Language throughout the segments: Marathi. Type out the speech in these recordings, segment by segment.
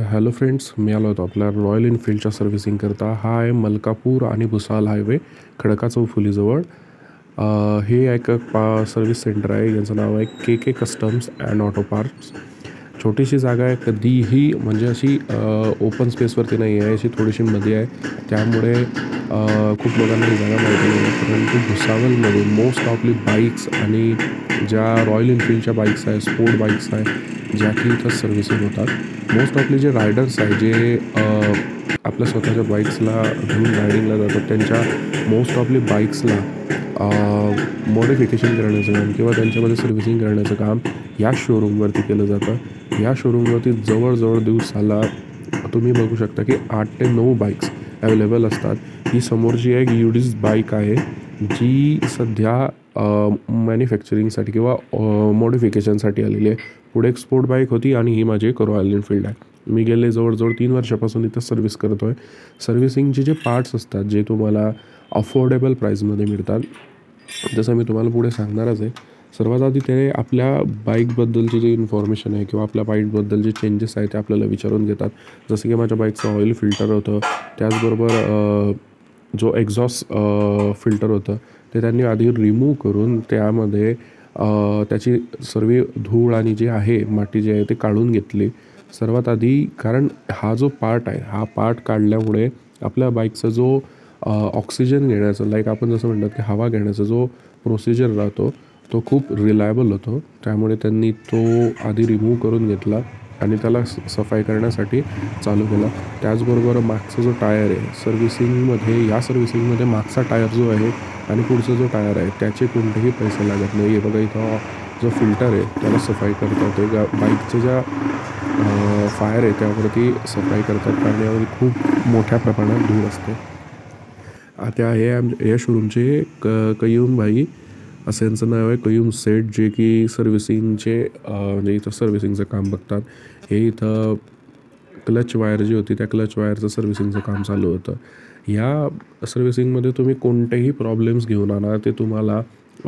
हॅलो फ्रेंड्स, मी आलो होतो आपल्या रॉयल एनफील्डच्या सर्व्हिसिंग करता. हा आहे मलकापूर आणि भुसावळ हायवे, खडका चौफुलीजवळ. हे एक सर्व्हिस सेंटर आहे. यांचं नाव आहे के कस्टम्स अँड ऑटो पार्ट्स. छोटीशी जागा आहे, कधीही म्हणजे अशी ओपन स्पेसवरती नाही आहे, अशी थोडीशी मध्ये आहे. त्यामुळे खूप लोकांना ही जागा माहिती नाही आहे. परंतु भुसावळमध्ये मोस्ट ऑफली बाईक्स आणि ज्या रॉयल एनफील्डच्या बाईक्स आहे, स्पोर्ट बाईक्स आहे, ज्या की इथं सर्व्हिसिंग होतात. मोस्ट ऑफली जे रायडर्स आहे, जे आपल्या स्वतःच्या बाईक्सला घेऊन रायडिंगला जातात, त्यांच्या मोस्ट ऑफली बाईक्सला मॉडिफिकेशन करण्याचं काम किंवा त्यांच्यामध्ये सर्व्हिसिंग करण्याचं काम या शोरूमवरती केलं जातं. या शोरूमवरती जवळजवळ दिवसाला तुम्ही बघू शकता की 8 ते 9 बाईक्स अवेलेबल असतात. ही समोरची एक युडीज बाईक आहे, जी सध्या मॅन्युफॅक्चरिंगसाठी किंवा मॉडिफिकेशनसाठी आलेली आहे. पुढे एक स्पोर्ट बाईक होती आणि ही माझी एक रॉयल एनफील्ड आहे. मी गेले जवळजवळ 3 वर्षापासून इथं सर्व्हिस करतो आहे. सर्व्हिसिंगचे जे पार्ट्स असतात, जे तुम्हाला अफोर्डेबल प्राईजमध्ये मिळतात, जसं मी तुम्हाला पुढे सांगणारच आहे. सर्वात आधी ते आपल्या बाईकबद्दलची जी इन्फॉर्मेशन आहे किंवा आपल्या बाईकबद्दल जे चेंजेस आहेत ते आपल्याला विचारून घेतात. जसं की माझ्या बाईकचं ऑइल फिल्टर होतं, त्याचबरोबर जो एक्झॉस्ट फिल्टर होतं ते त्यांनी आधी रिमूव्ह करून त्यामध्ये त्याची सर्व धूळ आणि जे आहे माती जे आहे ते काढून घेतली सर्वात आधी. कारण हा जो पार्ट आहे, हा पार्ट काढल्यामुळे आपल्या बाईकचा जो ऑक्सिजन घेण्याचा, लाईक आपण जसं म्हणतात की हवा घेण्याचा जो प्रोसिजर राहतो तो खूप रिलायबल होतो. त्यामुळे त्यांनी तो आधी रिमूव्ह करून घेतला आणि त्याला सफाई करण्यासाठी चालू केला. त्याचबरोबर मागचा जो टायर आहे सर्व्हिसिंगमध्ये, या सर्व्हिसिंगमध्ये मागचा टायर जो आहे आणि पुढचा जो टायर आहे त्याचे कोणतेही पैसे लागत नाही. हे बघा, इथं जो फिल्टर आहे त्याला सफाई करतात. ते बाईकच्या ज्या फायर आहे त्यावरती सफाई करतात, कारण यामध्ये खूप मोठ्या प्रमाणात धूळ असते. आता हे या शोरूमचे कयूम भाई असं यांचं नाव आहे, कयूम सेठ, जे की सर्व्हिसिंगचे म्हणजे इथं सर्व्हिसिंगचं काम बघतात. हे इथं क्लच वायर जी होती त्या क्लच वायरचं सर्व्हिसिंगचं काम चालू होतं. या सर्व्हिसिंगमध्ये तुम्ही कोणतेही प्रॉब्लेम्स घेऊन आणा, ते तुम्हाला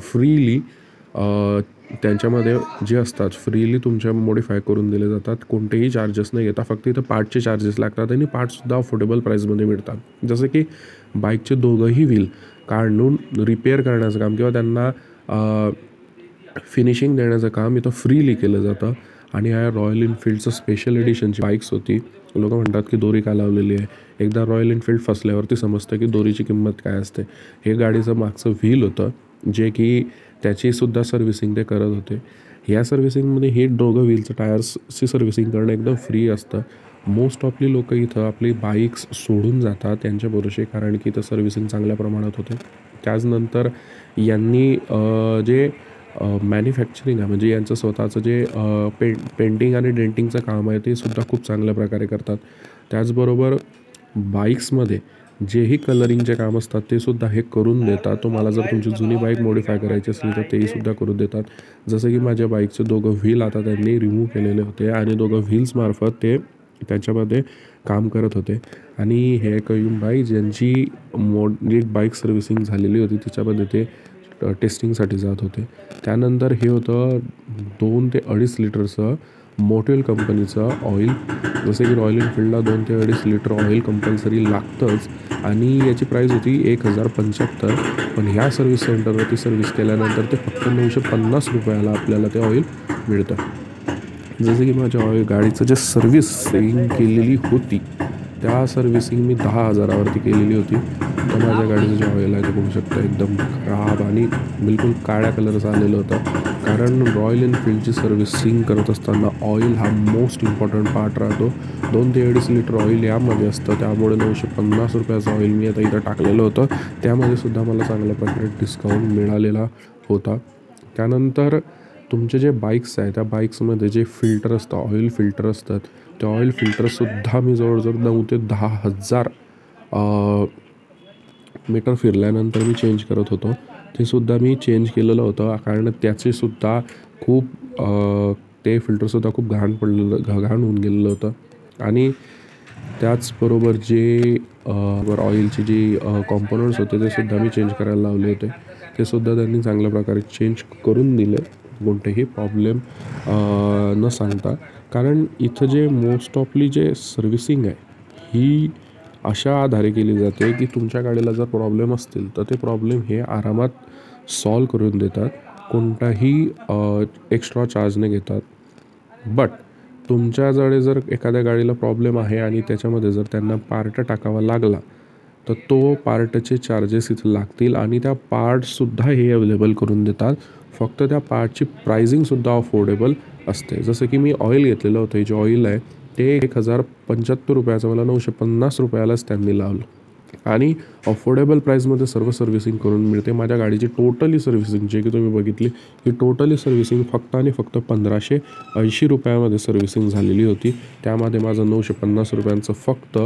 फ्रीली त्यांच्यामध्ये जे असतात फ्रीली तुमच्या मॉडिफाय करून दिले जातात. कोणतेही चार्जेस नाही येतात, फक्त इथं पार्टचे चार्जेस लागतात आणि पार्टसुद्धा अफोर्डेबल प्राईजमध्ये मिळतात. जसं की बाईकचे दोघंही व्हील काढून रिपेअर करण्याचं काम किंवा त्यांना फिनिशिंग देण्याचं काम इथं फ्रीली केलं जातं. आणि या रॉयल एनफील्डचं स्पेशल एडिशनची बाईक्स होती. लोक म्हणतात की दोरी का लावलेली आहे. एकदा रॉयल एनफील्ड फसल्यावरती समजतं की दोरीची किंमत काय असते. हे गाडीचं मागचं व्हील होतं, जे की त्याचीसुद्धा सर्व्हिसिंग ते करत होते. ह्या सर्व्हिसिंगमध्ये हे दोघं व्हीलचं टायर्सची सर्व्हिसिंग करणं एकदम फ्री असतं. मोस्ट ऑफली लोक इथं आपली बाईक्स सोडून जातात त्यांच्या भरोसे, कारण की इथं सर्व्हिसिंग चांगल्या प्रमाणात होते. त्याचनंतर यांनी जे मॅन्युफॅक्चरिंग आहे, म्हणजे यांचं स्वतःचं जे पेंटिंग आणि डेंटिंगचं काम आहे ते सुद्धा खूप चांगल्या प्रकारे करतात. त्याचबरोबर बाईक्समध्ये जेही कलरिंगचे काम असतात ते सुद्धा हे करून देतात. तुम्हाला जर तुमची जुनी बाईक मॉडिफाय करायची असली तर तेही सुद्धा करून देतात. जसं की माझ्या बाईकचे दोघं व्हील आता त्यांनी रिमूव्ह केलेले होते आणि दोघं व्हील्समार्फत ते त्याच्यामध्ये काम करत होते. आणि हे कयूम बाई ज्यांची एक बाईक सर्व्हिसिंग झालेली होती त्याच्यामध्ये ते टेस्टिंगसाठी जात होते. त्यानंतर हे होतं 2 ते 2.5 लिटरचं मोटेल कंपनीचं ऑइल. जसं की रॉयल एनफील्डला 2 ते 2.5 लिटर ऑइल कंपल्सरी लागतंच आणि याची प्राईस होती 1075. पण ह्या सर्व्हिस सेंटरवरती सर्व्हिस केल्यानंतर ते फक्त 950 रुपयाला आपल्याला ते ऑइल मिळतं. जसं की माझ्या गाडीचं जे सर्व्हिसिंग केलेली होती त्या सर्व्हिसिंग मी 10,000वरती केलेली होती. तर माझ्या गाडीचं जे ऑइल आहे ते बघू शकता एकदम खराब आणि बिलकुल काळ्या कलरचं आलेलं होतं. कारण रॉयल एनफील्डची सर्व्हिसिंग करत असताना ऑइल हा मोस्ट इम्पॉर्टंट पार्ट राहतो. 2 ते 2.5 लिटर ऑइल यामध्ये असतं. त्यामुळे 950 रुपयाचं ऑइल मी आता इथं टाकलेलं होतं. त्यामध्ये सुद्धा मला चांगल्या प्रकारे डिस्काउंट मिळालेला होता. त्यानंतर तुमचे जे बाईक्स आहे त्या बाईक्समध्ये जे फिल्टर असतं, ऑइल फिल्टर असतात, ते ऑइल फिल्टरसुद्धा मी जवळजवळ 9 ते 10,000 मीटर फिरल्यानंतर मी चेंज करत होतो. ते सुद्धा मी चेंज केलेलं होतं, कारण त्याचेसुद्धा खूप ते फिल्टरसुद्धा खूप घाण होऊन गेलेलं होतं. आणि त्याचबरोबर जे ऑइलची जी कॉम्पोनंट्स होते ते सुद्धा मी चेंज करायला लावले होते. ते सुद्धा त्यांनी चांगल्या प्रकारे चेंज करून दिले. कोणतेही प्रॉब्लेम न सांगता. कारण इथं जे मोस्ट ऑफली जे सर्व्हिसिंग आहे ही अशा आधारे केली जाते की तुमच्या गाडीला जर प्रॉब्लेम असतील तर ते प्रॉब्लेम हे आरामात सॉल्व करून देतात, कोणताही एक्स्ट्रा चार्ज न घेतात. बट तुमच्याकडे जर एखाद्या गाडीला प्रॉब्लेम आहे आणि त्याच्यामध्ये जर त्यांना पार्ट टाकावा लागला तर तो पार्टचे चार्जेस इथं लागतील आणि त्या पार्टसुद्धा हे अवेलेबल करून देतात. फक्त त्या पार्टची प्राइसिंगसुद्धा अफोर्डेबल असते. जसं की मी ऑइल घेतलेलं होतं, हे जे ऑइल आहे ते 1075 रुपयाचं मला 950 रुपयालाच त्यांनी लावलं आणि अफोर्डेबल प्राईसमध्ये सर्व सर्व्हिसिंग करून मिळते. माझ्या गाडीची टोटली सर्व्हिसिंग जे की तुम्ही बघितली ही टोटली सर्व्हिसिंग फक्त आणि फक्त 1580 रुपयामध्ये सर्व्हिसिंग झालेली होती. त्यामध्ये माझं 950 रुपयांचं फक्त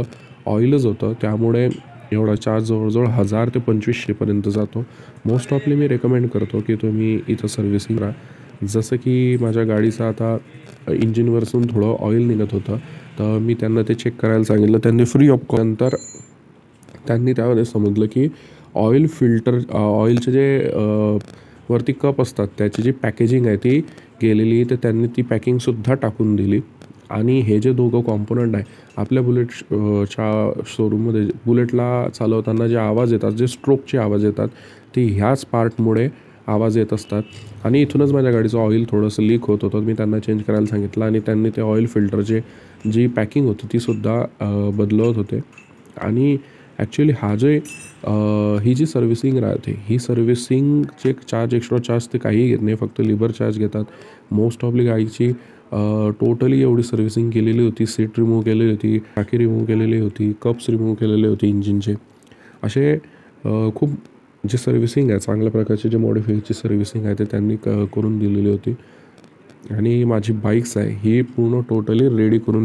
ऑइलच होतं. त्यामुळे एवढा चार्ज जवळजवळ 1000 ते 2500पर्यंत जातो. मोस्ट ऑफली मी रेकमेंड करतो की तुम्ही इथं सर्व्हिसिंग करा. जसं की माझ्या गाडीचं आता इंजिनवरसून थोडं ऑइल निघत होतं तर मी त्यांना ते चेक करायला सांगितलं. त्यांनी फ्री ऑफ नंतर त्यांनी त्यामध्ये समजलं की ऑइल फिल्टर ऑइलचे जे वरती कप असतात त्याची जी पॅकेजिंग आहे ती गेलेली, तर त्यांनी ती पॅकिंगसुद्धा टाकून दिली. आणि हे जे दोघं कॉम्पोनंट आहे आपल्या च्या शोरूममध्ये बुलेटला चालवताना जे आवाज येतात, जे स्ट्रोकचे आवाज येतात ते ह्याच पार्टमुळे आवाज येत असतात. आणि इथूनच माझ्या गाडीचं ऑइल थोडंसं लीक होत होतं. मी त्यांना चेंज करायला सांगितलं आणि त्यांनी ते ऑइल फिल्टरचे जी पॅकिंग होती तीसुद्धा बदलवत होते. आणि ॲक्च्युली ही जी सर्व्हिसिंग राहते ही सर्व्हिसिंगचे चार्ज एक्स्ट्रा चार्ज ते काहीही घेत नाही, फक्त लिव्हर चार्ज घेतात. मोस्ट ऑफली गाडीची टोटली एवढी सर्व्हिसिंग केलेली होती. सीट रिमूव्ह केलेली होती, टाकी रिमूव्ह केलेली होती, कप्स रिमूव्ह केलेले होते इंजिनचे. असे खूप जे सर्व्हिसिंग आहे चांगल्या प्रकारची जे मॉडिफायची सर्व्हिसिंग आहे ते त्यांनी करून दिलेली होती. आणि माझी बाईक्स आहे ही पूर्ण टोटली रेडी करून